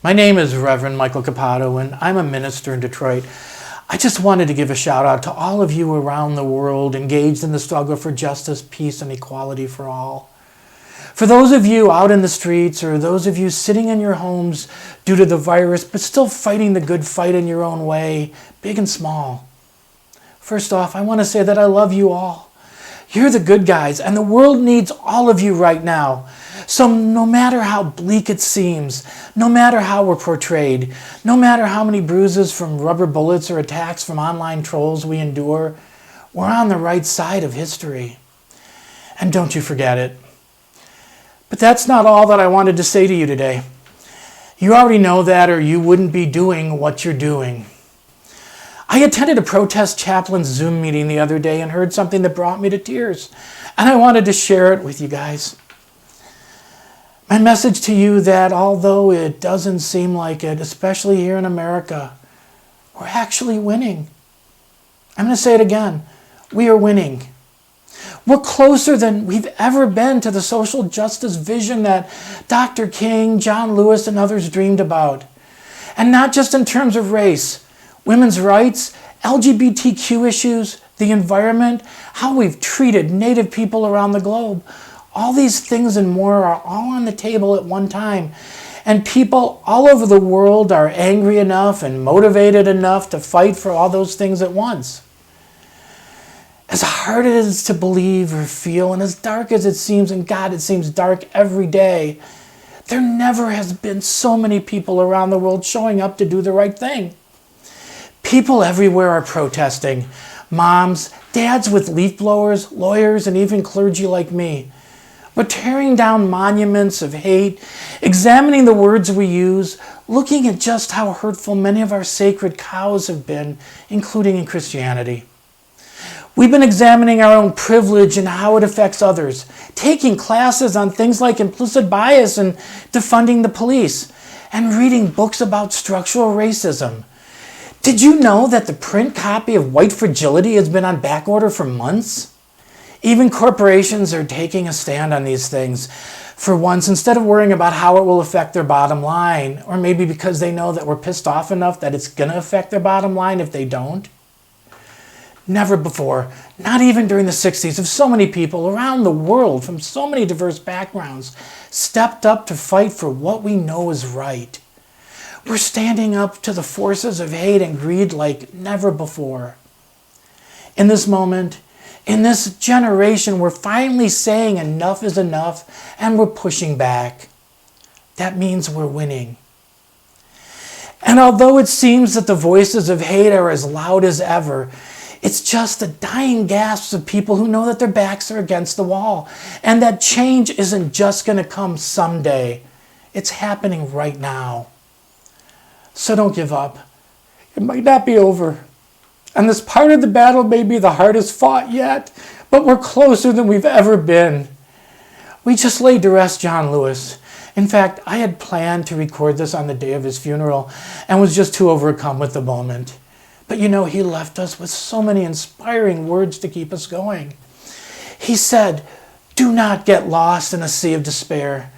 My name is Reverend Michael Capato, and I'm a minister in Detroit. I just wanted to give a shout out to all of you around the world engaged in the struggle for justice, peace, and equality for all. For those of you out in the streets, or those of you sitting in your homes due to the virus, but still fighting the good fight in your own way, big and small. First off, I want to say that I love you all. You're the good guys, and the world needs all of you right now. So no matter how bleak it seems, no matter how we're portrayed, no matter how many bruises from rubber bullets or attacks from online trolls we endure, we're on the right side of history. And don't you forget it. But that's not all that I wanted to say to you today. You already know that, or you wouldn't be doing what you're doing. I attended a protest chaplain's Zoom meeting the other day and heard something that brought me to tears, and I wanted to share it with you guys. My message to you that although it doesn't seem like it, especially here in America, we're actually winning. I'm going to say it again. We are winning. We're closer than we've ever been to the social justice vision that Dr. King, John Lewis, and others dreamed about. And not just in terms of race, women's rights, LGBTQ issues, the environment, how we've treated Native people around the globe. All these things and more are all on the table at one time. And people all over the world are angry enough and motivated enough to fight for all those things at once. As hard as it is to believe or feel, and as dark as it seems, and God, it seems dark every day, there never has been so many people around the world showing up to do the right thing. People everywhere are protesting. Moms, dads with leaf blowers, lawyers, and even clergy like me. We're tearing down monuments of hate, examining the words we use, looking at just how hurtful many of our sacred cows have been, including in Christianity. We've been examining our own privilege and how it affects others, taking classes on things like implicit bias and defunding the police, and reading books about structural racism. Did you know that the print copy of White Fragility has been on back order for months? Even corporations are taking a stand on these things for once, instead of worrying about how it will affect their bottom line, or maybe because they know that we're pissed off enough that it's going to affect their bottom line if they don't. Never before, not even during the 60s, have so many people around the world from so many diverse backgrounds stepped up to fight for what we know is right. We're standing up to the forces of hate and greed like never before. In this moment, in this generation, we're finally saying enough is enough, and we're pushing back. That means we're winning. And although it seems that the voices of hate are as loud as ever, it's just the dying gasps of people who know that their backs are against the wall, and that change isn't just going to come someday. It's happening right now. So don't give up. It might not be over. And this part of the battle may be the hardest fought yet, but we're closer than we've ever been. We just laid to rest John Lewis. In fact, I had planned to record this on the day of his funeral and was just too overcome with the moment. But you know, he left us with so many inspiring words to keep us going. He said, "Do not get lost in a sea of despair.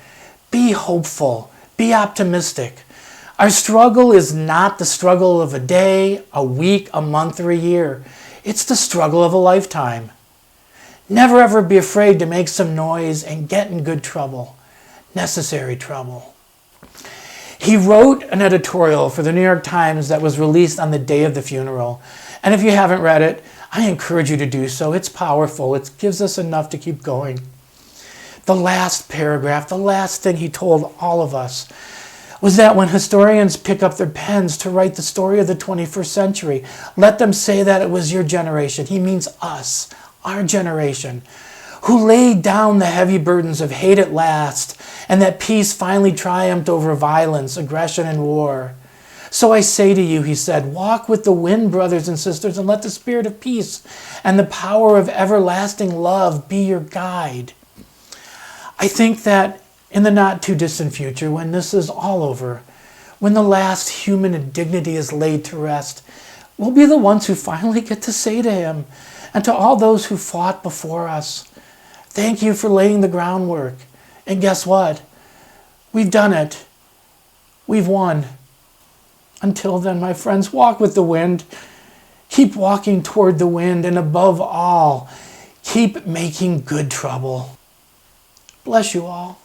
Be hopeful. Be optimistic. Our struggle is not the struggle of a day, a week, a month, or a year. It's the struggle of a lifetime. Never ever be afraid to make some noise and get in good trouble, necessary trouble." He wrote an editorial for the New York Times that was released on the day of the funeral. And if you haven't read it, I encourage you to do so. It's powerful. It gives us enough to keep going. The last paragraph, the last thing he told all of us, was that when historians pick up their pens to write the story of the 21st century, let them say that it was your generation. He means us, our generation, who laid down the heavy burdens of hate at last, and that peace finally triumphed over violence, aggression, and war. So I say to you, he said, walk with the wind, brothers and sisters, and let the spirit of peace and the power of everlasting love be your guide. I think that in the not too distant future, when this is all over, when the last human indignity is laid to rest, we'll be the ones who finally get to say to him and to all those who fought before us, thank you for laying the groundwork. And guess what? We've done it. We've won. Until then, my friends, walk with the wind. Keep walking toward the wind, and above all, keep making good trouble. Bless you all.